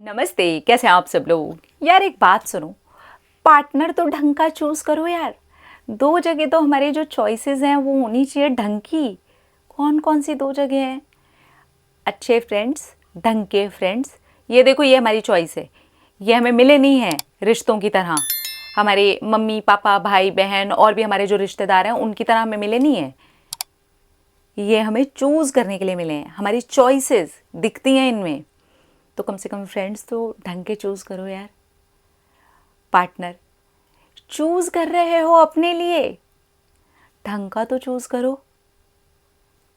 नमस्ते, कैसे हैं आप सब लोग। यार एक बात सुनो, पार्टनर तो ढंग का चूज करो यार। दो जगह तो हमारे जो चॉइसेस हैं वो होनी चाहिए ढंग की। कौन कौन सी दो जगह हैं? अच्छे फ्रेंड्स, ढंग के फ्रेंड्स। ये देखो, ये हमारी चॉइस है। ये हमें मिले नहीं हैं रिश्तों की तरह। हमारे मम्मी पापा भाई बहन और भी हमारे जो रिश्तेदार हैं उनकी तरह हमें मिले नहीं हैं। ये हमें चूज करने के लिए मिले हैं, हमारी चॉइसेस दिखती हैं इनमें। तो कम से कम फ्रेंड्स तो ढंग के चूज करो यार। पार्टनर चूज कर रहे हो अपने लिए, ढंग का तो चूज करो।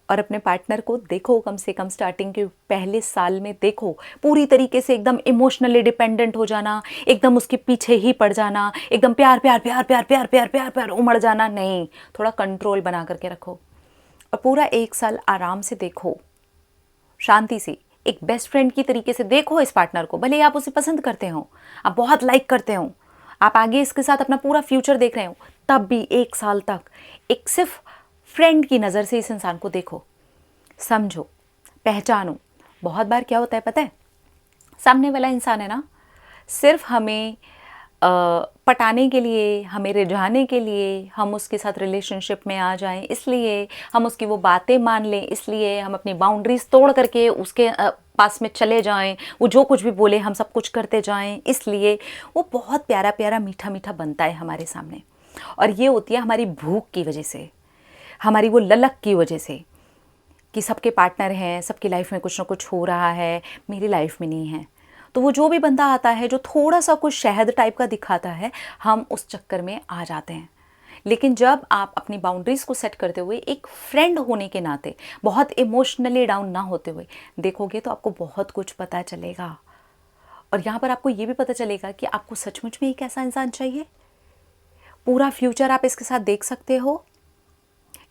और अपने पार्टनर को देखो, कम से कम स्टार्टिंग के पहले साल में देखो, पूरी तरीके से एकदम इमोशनली डिपेंडेंट हो जाना, एकदम उसके पीछे ही पड़ जाना, एकदम प्यार प्यार प्यार प्यार प्यार प्यार प्यार प्यार उमड़ जाना नहीं। थोड़ा कंट्रोल बना करके रखो और पूरा एक साल आराम से देखो, शांति से एक बेस्ट फ्रेंड की तरीके से देखो इस पार्टनर को। भले ही आप उसे पसंद करते हो, आप बहुत लाइक करते हो, आप आगे इसके साथ अपना पूरा फ्यूचर देख रहे हो, तब भी एक साल तक एक सिर्फ फ्रेंड की नज़र से इस इंसान को देखो, समझो, पहचानो। बहुत बार क्या होता है पता है, सामने वाला इंसान है ना, सिर्फ हमें पटाने के लिए, हमें रिझाने के लिए, हम उसके साथ रिलेशनशिप में आ जाएं, इसलिए हम उसकी वो बातें मान लें, इसलिए हम अपनी बाउंड्रीज तोड़ करके उसके पास में चले जाएं, वो जो कुछ भी बोले हम सब कुछ करते जाएं, इसलिए वो बहुत प्यारा प्यारा मीठा मीठा बनता है हमारे सामने। और ये होती है हमारी भूख की वजह से, हमारी वो ललक की वजह से कि सबके पार्टनर हैं, सबकी लाइफ में कुछ ना कुछ हो रहा है, मेरी लाइफ में नहीं है। तो वो जो भी बंदा आता है जो थोड़ा सा कुछ शहद टाइप का दिखाता है, हम उस चक्कर में आ जाते हैं। लेकिन जब आप अपनी बाउंड्रीज को सेट करते हुए एक फ्रेंड होने के नाते, बहुत इमोशनली डाउन ना होते हुए देखोगे, तो आपको बहुत कुछ पता चलेगा। और यहाँ पर आपको ये भी पता चलेगा कि आपको सचमुच में एक ऐसा इंसान चाहिए, पूरा फ्यूचर आप इसके साथ देख सकते हो,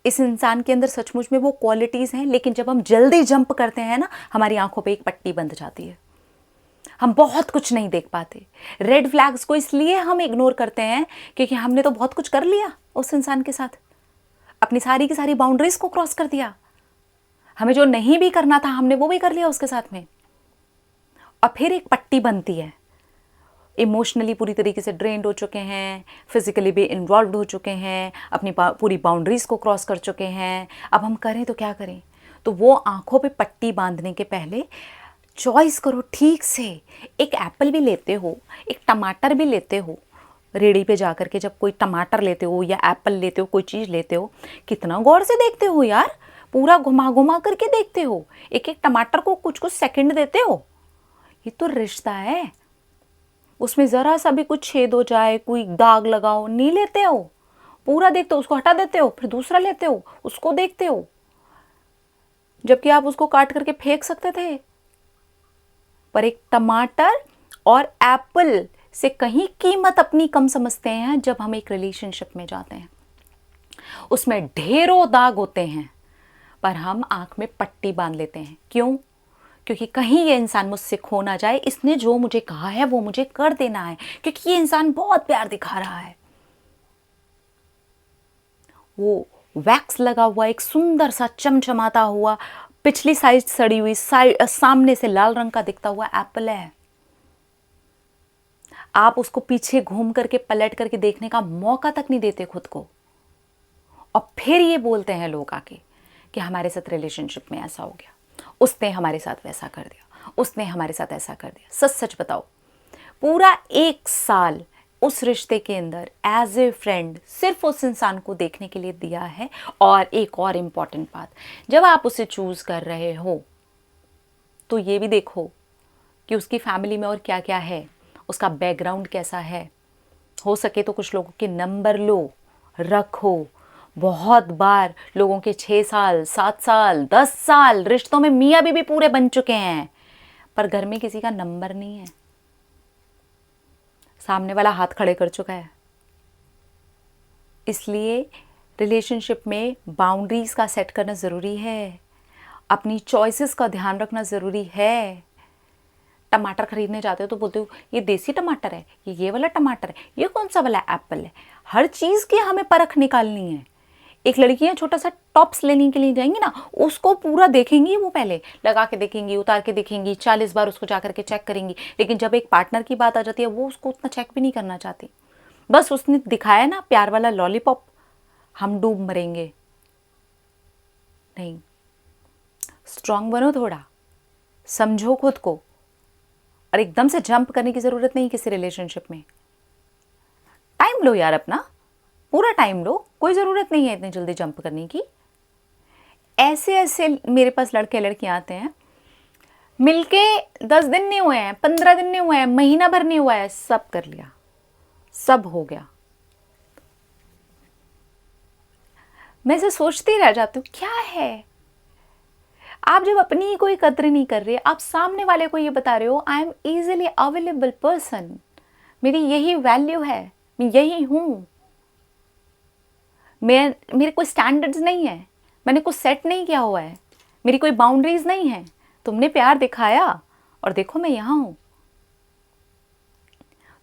इस इंसान के अंदर सचमुच में वो क्वालिटीज़ हैं। लेकिन जब हम जल्दी जंप करते हैं ना, हमारी आंखों पे एक पट्टी बंध जाती है, हम बहुत कुछ नहीं देख पाते। रेड फ्लैग्स को इसलिए हम इग्नोर करते हैं क्योंकि हमने तो बहुत कुछ कर लिया उस इंसान के साथ, अपनी सारी की सारी बाउंड्रीज को क्रॉस कर दिया। हमें जो नहीं भी करना था हमने वो भी कर लिया उसके साथ में। और फिर एक पट्टी बनती है, इमोशनली पूरी तरीके से ड्रेन्ड हो चुके हैं, फिजिकली भी इन्वॉल्व हो चुके हैं, अपनी पूरी बाउंड्रीज को क्रॉस कर चुके हैं। अब हम करें तो क्या करें? तो वो आंखों पे पट्टी बांधने के पहले चॉइस करो ठीक से। एक एप्पल भी लेते हो, एक टमाटर भी लेते हो, रेडी पे जा कर के जब कोई टमाटर लेते हो या एप्पल लेते हो, कोई चीज़ लेते हो, कितना गौर से देखते हो यार, पूरा घुमा घुमा करके देखते हो, एक एक टमाटर को कुछ कुछ सेकंड देते हो। ये तो रिश्ता है, उसमें ज़रा सा भी कुछ छेद हो जाए, कोई दाग लगाओ, नहीं लेते हो, पूरा देखते हो, उसको हटा देते हो, फिर दूसरा लेते हो, उसको देखते हो, जबकि आप उसको काट करके फेंक सकते थे। पर एक टमाटर और एप्पल से कहीं कीमत अपनी कम समझते हैं जब हम एक रिलेशनशिप में जाते हैं। उसमें ढेरों दाग होते हैं, पर हम आंख में पट्टी बांध लेते हैं। क्यों? क्योंकि कहीं ये इंसान मुझसे खो ना जाए, इसने जो मुझे कहा है वो मुझे कर देना है, क्योंकि ये इंसान बहुत प्यार दिखा रहा है। वो वैक्स लगा हुआ एक सुंदर सा चमचमाता हुआ, पिछली साइड सड़ी हुई, सामने से लाल रंग का दिखता हुआ एप्पल है। आप उसको पीछे घूम करके पलट करके देखने का मौका तक नहीं देते खुद को, और फिर ये बोलते हैं लोग आके कि हमारे साथ रिलेशनशिप में ऐसा हो गया, उसने हमारे साथ वैसा कर दिया, उसने हमारे साथ ऐसा कर दिया। सच सच बताओ, पूरा एक साल उस रिश्ते के अंदर एज ए फ्रेंड सिर्फ उस इंसान को देखने के लिए दिया है। और एक और इम्पॉर्टेंट बात, जब आप उसे चूज कर रहे हो तो ये भी देखो कि उसकी फैमिली में और क्या क्या है, उसका बैकग्राउंड कैसा है। हो सके तो कुछ लोगों के नंबर लो, रखो। बहुत बार लोगों के 6 साल 7 साल 10 साल रिश्तों में मियाँ बीवी पूरे बन चुके हैं, पर घर में किसी का नंबर नहीं है, सामने वाला हाथ खड़े कर चुका है। इसलिए रिलेशनशिप में बाउंड्रीज का सेट करना ज़रूरी है, अपनी चॉइसेस का ध्यान रखना ज़रूरी है। टमाटर खरीदने जाते हो तो बोलते हो ये देसी टमाटर है, ये वाला टमाटर है, ये कौन सा वाला एप्पल है। हर चीज़ की हमें परख निकालनी है। एक लड़कियां छोटा सा टॉप्स लेने के लिए जाएंगी ना, उसको पूरा देखेंगी, वो पहले लगा के देखेंगी, उतार के देखेंगी, 40 बार उसको जा करके चेक करेंगी। लेकिन जब एक पार्टनर की बात आ जाती है, वो उसको उतना चेक भी नहीं करना चाहती। बस उसने दिखाया ना प्यार वाला लॉलीपॉप, हम डूब मरेंगे। नहीं, स्ट्रांग बनो थोड़ा, समझो खुद को, और एकदम से जंप करने की ज़रूरत नहीं किसी रिलेशनशिप में। टाइम लो यार, अपना पूरा टाइम लो, कोई ज़रूरत नहीं है इतनी जल्दी जंप करने की। ऐसे ऐसे मेरे पास लड़के लड़कियां आते हैं, मिलके 10 दिन नहीं हुए हैं, 15 दिन नहीं हुए हैं, महीना भर नहीं हुआ है, सब कर लिया, सब हो गया। मैं से सोचती रह जाती हूँ, क्या है आप जब अपनी ही कोई कद्र नहीं कर रहे, आप सामने वाले को ये बता रहे हो I am easily available person, मेरी यही वैल्यू है, मैं यही हूँ, मैं मेरे कोई स्टैंडर्ड्स नहीं है, मैंने कुछ सेट नहीं किया हुआ है, मेरी कोई बाउंड्रीज नहीं है, तुमने प्यार दिखाया और देखो मैं यहाँ हूँ,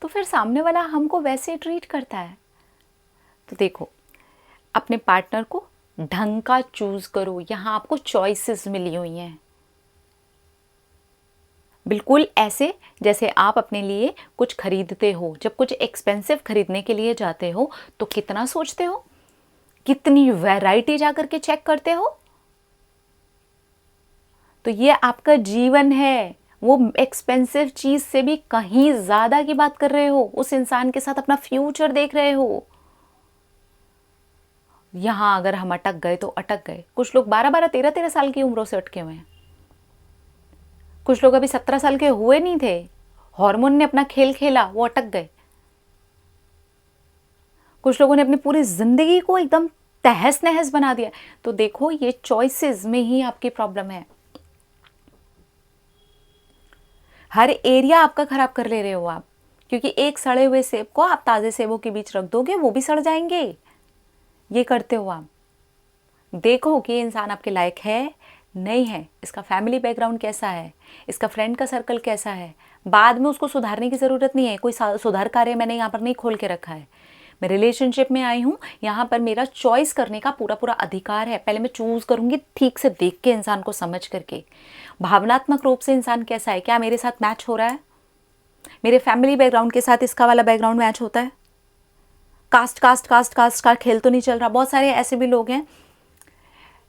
तो फिर सामने वाला हमको वैसे ट्रीट करता है। तो देखो, अपने पार्टनर को ढंग का चूज करो, यहाँ आपको चॉइसेस मिली हुई हैं, बिल्कुल ऐसे जैसे आप अपने लिए कुछ खरीदते हो। जब कुछ एक्सपेंसिव खरीदने के लिए जाते हो तो कितना सोचते हो, कितनी वैरायटी जाकर के चेक करते हो। तो ये आपका जीवन है, वो एक्सपेंसिव चीज से भी कहीं ज्यादा की बात कर रहे हो, उस इंसान के साथ अपना फ्यूचर देख रहे हो। यहां अगर हम अटक गए तो अटक गए। कुछ लोग 12-12, 13-13 साल की उम्रों से अटके हुए हैं, कुछ लोग अभी 17 साल के हुए नहीं थे, हार्मोन ने अपना खेल खेला, वो अटक गए। कुछ लोगों ने अपनी पूरी जिंदगी को एकदम तहस नहस बना दिया। तो देखो, ये चॉइसेस में ही आपकी प्रॉब्लम है। हर एरिया आपका खराब कर ले रहे हो आप, क्योंकि एक सड़े हुए सेब को आप ताजे सेबों के बीच रख दोगे, वो भी सड़ जाएंगे। ये करते हो आप। देखो कि इंसान आपके लायक है नहीं है, इसका फैमिली बैकग्राउंड कैसा है, इसका फ्रेंड का सर्कल कैसा है। बाद में उसको सुधारने की ज़रूरत नहीं है, कोई सुधार कार्य मैंने यहाँ पर नहीं खोल के रखा है। मैं रिलेशनशिप में आई हूँ, यहाँ पर मेरा चॉइस करने का पूरा पूरा अधिकार है। पहले मैं चूज़ करूँगी ठीक से देख के, इंसान को समझ करके, भावनात्मक रूप से इंसान कैसा है, क्या मेरे साथ मैच हो रहा है, मेरे फैमिली बैकग्राउंड के साथ इसका वाला बैकग्राउंड मैच होता है, कास्ट कास्ट कास्ट कास्ट का खेल तो नहीं चल रहा। बहुत सारे ऐसे भी लोग हैं,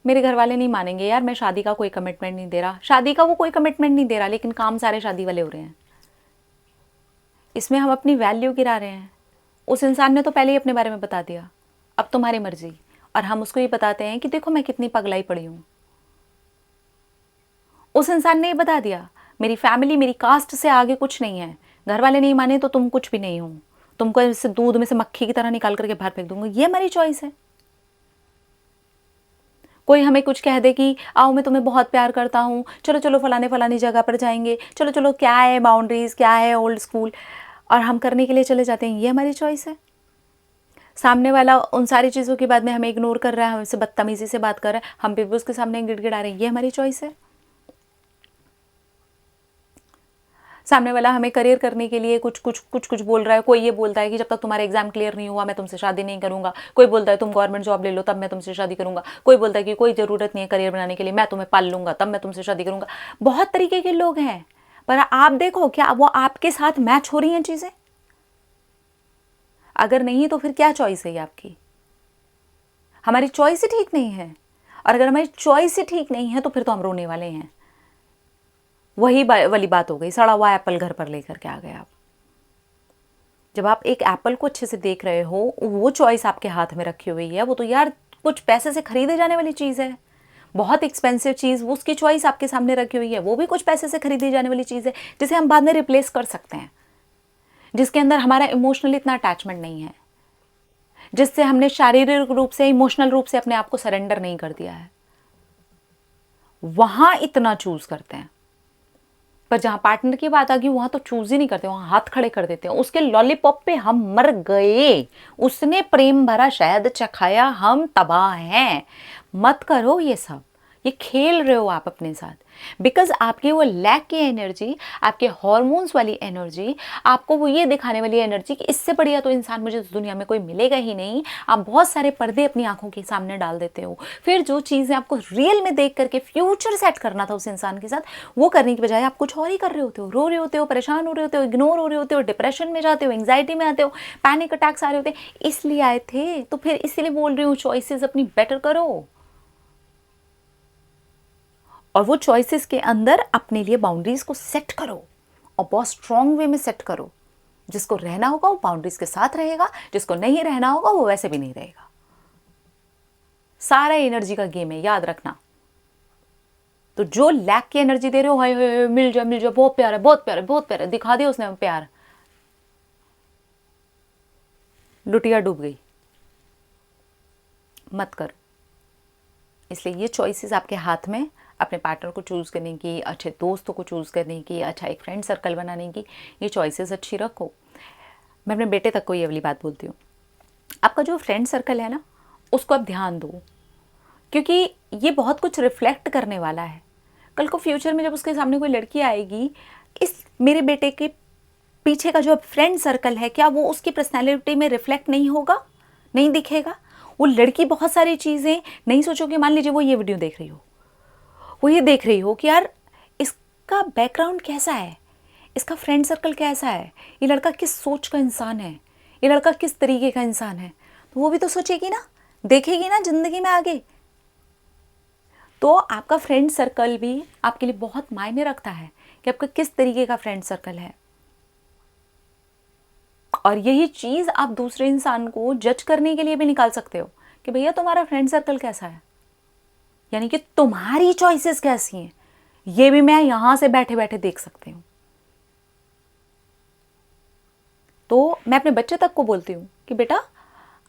मेरे घर वाले नहीं मानेंगे यार, मैं शादी का कोई कमिटमेंट नहीं दे रहा, शादी का वो कोई कमिटमेंट नहीं दे रहा, लेकिन काम सारे शादी वाले हो रहे हैं। इसमें हम अपनी वैल्यू गिरा रहे हैं। उस इंसान ने तो पहले ही अपने बारे में बता दिया, अब तुम्हारी मर्जी, और हम उसको ये बताते हैं कि देखो मैं कितनी पगलाई पड़ी हूँ। उस इंसान ने ये बता दिया, मेरी फैमिली मेरी कास्ट से आगे कुछ नहीं है, घर वाले नहीं माने तो तुम कुछ भी नहीं हो, तुमको इससे दूध में से मक्खी की तरह निकाल करके बाहर फेंक दूंगा। ये हमारी चॉइस है। कोई हमें कुछ कह दे कि आओ मैं तुम्हें बहुत प्यार करता हूँ, चलो चलो फलाने फलानी जगह पर जाएंगे, चलो चलो, क्या है बाउंड्रीज, क्या है ओल्ड स्कूल, और हम करने के लिए चले जाते हैं। ये हमारी चॉइस है। सामने वाला उन सारी चीज़ों के बाद में हमें इग्नोर कर रहा है, हमसे बदतमीजी से बात कर रहा है, हम भी उसके सामने गिड़गिड़ा रहे हैं। ये हमारी चॉइस है। सामने वाला हमें करियर करने के लिए कुछ कुछ कुछ कुछ बोल रहा है। कोई ये बोलता है कि जब तक तुम्हारा एग्जाम क्लियर नहीं हुआ मैं तुमसे शादी नहीं करूंगा। कोई बोलता है तुम गवर्नमेंट जॉब ले लो तब मैं तुमसे शादी करूंगा। कोई बोलता है कि कोई ज़रूरत नहीं है करियर बनाने के लिए, मैं तुम्हें पाल लूंगा तब मैं तुमसे शादी करूंगा। बहुत तरीके के लोग हैं, पर आप देखो क्या वो आपके साथ मैच हो रही हैं चीज़ें? अगर नहीं तो फिर क्या चॉइस है ये आपकी? हमारी चॉइस ही ठीक नहीं है, और अगर हमारी चॉइस ही ठीक नहीं है तो फिर तो हम रोने वाले हैं। वही वाली बात हो गई, सड़ा हुआ एप्पल घर पर लेकर के आ गए आप। जब आप एक एप्पल को अच्छे से देख रहे हो, वो चॉइस आपके हाथ में रखी हुई है, वो तो यार कुछ पैसे से खरीदे जाने वाली चीज़ है, बहुत एक्सपेंसिव चीज़, वो उसकी चॉइस आपके सामने रखी हुई है, वो भी कुछ पैसे से खरीदी जाने वाली चीज़ है, जिसे हम बाद में रिप्लेस कर सकते हैं, जिसके अंदर हमारा इमोशनल इतना अटैचमेंट नहीं है, जिससे हमने शारीरिक रूप से इमोशनल रूप से अपने आप को सरेंडर नहीं कर दिया है। वहां इतना चूज करते हैं, पर जहां पार्टनर की बात आ गई वहां तो चूज ही नहीं करते, वहां हाथ खड़े कर देते हैं। उसके लॉलीपॉप पे हम मर गए, उसने प्रेम भरा शहद चखाया, हम तबाह हैं। मत करो ये सब, ये खेल रहे हो आप अपने साथ, बिकॉज आपकी वो लैक की एनर्जी, आपके हॉर्मोन्स वाली एनर्जी, आपको वो ये दिखाने वाली एनर्जी कि इससे बढ़िया तो इंसान मुझे इस दुनिया में कोई मिलेगा ही नहीं, आप बहुत सारे पर्दे अपनी आंखों के सामने डाल देते हो। फिर जो चीज़ें आपको रियल में देख करके फ्यूचर सेट करना था उस इंसान के साथ, वो करने की बजाय आप कुछ और ही कर रहे होते हो, रो रहे होते हो, परेशान हो रहे होते हो, इग्नोर हो रहे होते हो, डिप्रेशन में जाते हो, एंग्जाइटी में आते हो, पैनिक अटैक्स आ रहे होते हैं। इसलिए आए थे, तो फिर इसलिए बोल रही हूँ चॉइसेस अपनी बेटर करो, और वो चॉइसेस के अंदर अपने लिए बाउंड्रीज को सेट करो, और बहुत स्ट्रॉन्ग वे में सेट करो। जिसको रहना होगा वो बाउंड्रीज के साथ रहेगा, जिसको नहीं रहना होगा वो वैसे भी नहीं रहेगा। सारा एनर्जी का गेम है, याद रखना। तो जो लैक की एनर्जी दे रहे हो, हाय हाय मिल जा मिल जा, बहुत प्यार है बहुत प्यार है बहुत प्यार है, दिखा दिया उसने प्यार, लुटिया डूब गई, मत कर। इसलिए ये चॉइसेस आपके हाथ में, अपने पार्टनर को चूज़ करने की, अच्छे दोस्तों को चूज़ करने की, अच्छा एक फ्रेंड सर्कल बनाने की, ये चॉइसेस अच्छी रखो। मैं अपने बेटे तक को ये वाली बात बोलती हूँ, आपका जो फ्रेंड सर्कल है ना, उसको आप ध्यान दो, क्योंकि ये बहुत कुछ रिफ्लेक्ट करने वाला है। कल को फ्यूचर में जब उसके सामने कोई लड़की आएगी, इस मेरे बेटे के पीछे का जो फ्रेंड सर्कल है, क्या वो उसकी पर्सनैलिटी में रिफ्लेक्ट नहीं होगा, नहीं दिखेगा? वो लड़की बहुत सारी चीज़ें नहीं सोचोगे। मान लीजिए वो ये वीडियो देख रही हो, वो ये देख रही हो कि यार इसका बैकग्राउंड कैसा है, इसका फ्रेंड सर्कल कैसा है, ये लड़का किस सोच का इंसान है, ये लड़का किस तरीके का इंसान है, तो वो भी तो सोचेगी ना, देखेगी ना ज़िंदगी में आगे। तो आपका फ्रेंड सर्कल भी आपके लिए बहुत मायने रखता है कि आपका किस तरीके का फ्रेंड सर्कल है। और यही चीज़ आप दूसरे इंसान को जज करने के लिए भी निकाल सकते हो कि भैया तुम्हारा फ्रेंड सर्कल कैसा है, यानी कि तुम्हारी चॉइसेस कैसी हैं, ये भी मैं यहां से बैठे बैठे देख सकती हूं। तो मैं अपने बच्चे तक को बोलती हूँ कि बेटा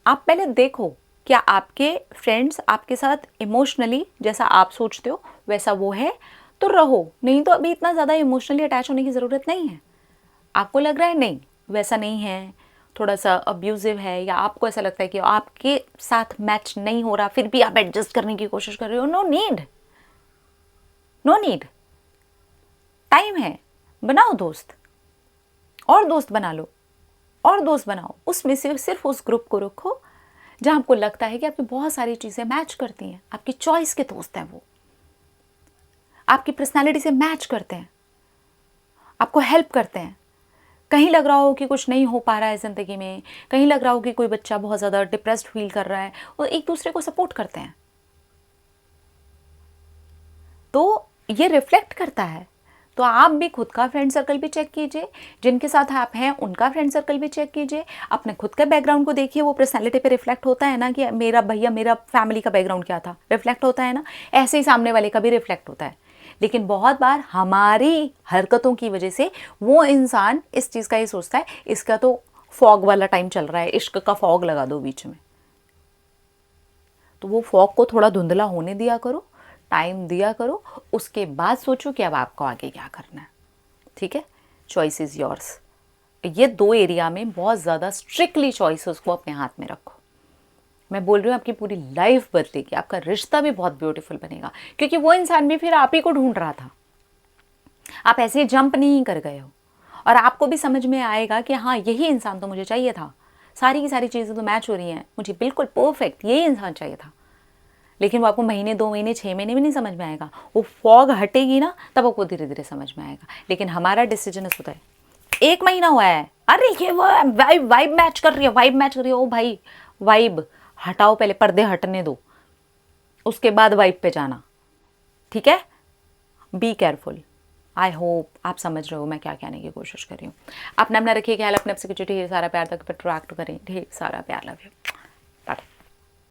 आप पहले देखो, क्या आपके फ्रेंड्स आपके साथ इमोशनली जैसा आप सोचते हो वैसा वो है, तो रहो, नहीं तो अभी इतना ज़्यादा इमोशनली अटैच होने की ज़रूरत नहीं है। आपको लग रहा है नहीं वैसा नहीं है, थोड़ा सा अब्यूजिव है, या आपको ऐसा लगता है कि आपके साथ मैच नहीं हो रहा, फिर भी आप एडजस्ट करने की कोशिश कर रहे हो, no need, no need. Time है, बनाओ दोस्त, और दोस्त बना लो, और दोस्त बनाओ। उसमें से सिर्फ उस ग्रुप को रखो जहां आपको लगता है कि आपकी बहुत सारी चीज़ें मैच करती हैं, आपकी चॉइस के दोस्त हैं, वो आपकी पर्सनालिटी से मैच करते हैं, आपको हेल्प करते हैं। कहीं लग रहा हो कि कुछ नहीं हो पा रहा है ज़िंदगी में, कहीं लग रहा हो कि कोई बच्चा बहुत ज़्यादा डिप्रेस्ड फील कर रहा है, और एक दूसरे को सपोर्ट करते हैं। तो ये रिफ्लेक्ट करता है। तो आप भी खुद का फ्रेंड सर्कल भी चेक कीजिए, जिनके साथ आप हैं उनका फ्रेंड सर्कल भी चेक कीजिए, अपने खुद का बैकग्राउंड को देखिए, वो पर्सनैलिटी पे रिफ्लेक्ट होता है ना, कि मेरा भैया मेरा फैमिली का बैकग्राउंड क्या था, रिफ्लेक्ट होता है ना, ऐसे ही सामने वाले का भी रिफ्लेक्ट होता है। लेकिन बहुत बार हमारी हरकतों की वजह से वो इंसान इस चीज़ का ये सोचता है इसका तो फॉग वाला टाइम चल रहा है, इश्क का फॉग लगा दो बीच में। तो वो फॉग को थोड़ा धुंधला होने दिया करो, टाइम दिया करो, उसके बाद सोचो कि अब आपको आगे क्या करना है। ठीक है, चॉइस इज़ योर्स। ये दो एरिया में बहुत ज़्यादा स्ट्रिक्टली चॉइसेस को अपने हाथ में रखो। मैं बोल रही हूँ आपकी पूरी लाइफ बदलेगी, आपका रिश्ता भी बहुत ब्यूटीफुल बनेगा, क्योंकि वो इंसान भी फिर आप ही को ढूंढ रहा था, आप ऐसे ही जंप नहीं कर गए हो। और आपको भी समझ में आएगा कि हाँ यही इंसान तो मुझे चाहिए था, सारी की सारी चीज़ें तो मैच हो रही हैं, मुझे बिल्कुल परफेक्ट यही इंसान चाहिए था। लेकिन वो आपको महीने 2 महीने 6 महीने में नहीं समझ में आएगा, वो फॉग हटेगी ना तब आपको धीरे धीरे समझ में आएगा। लेकिन हमारा डिसीजन होता है 1 महीना हुआ है, अरे ये वो वाइब वाइब मैच कर रही है, वाइब मैच कर रही है, ओ भाई वाइब हटाओ, पहले पर्दे हटने दो, उसके बाद वाइब पे जाना। ठीक है, बी केयरफुल। आई होप आप समझ रहे हो मैं क्या कहने की कोशिश कर रही हूँ। अपना अपना रखिए ख्याल, अपने आपसे कुछ ढेर सारा प्यार तक पर ट्रैक्ट करें, ढेर सारा प्यार, लव यू।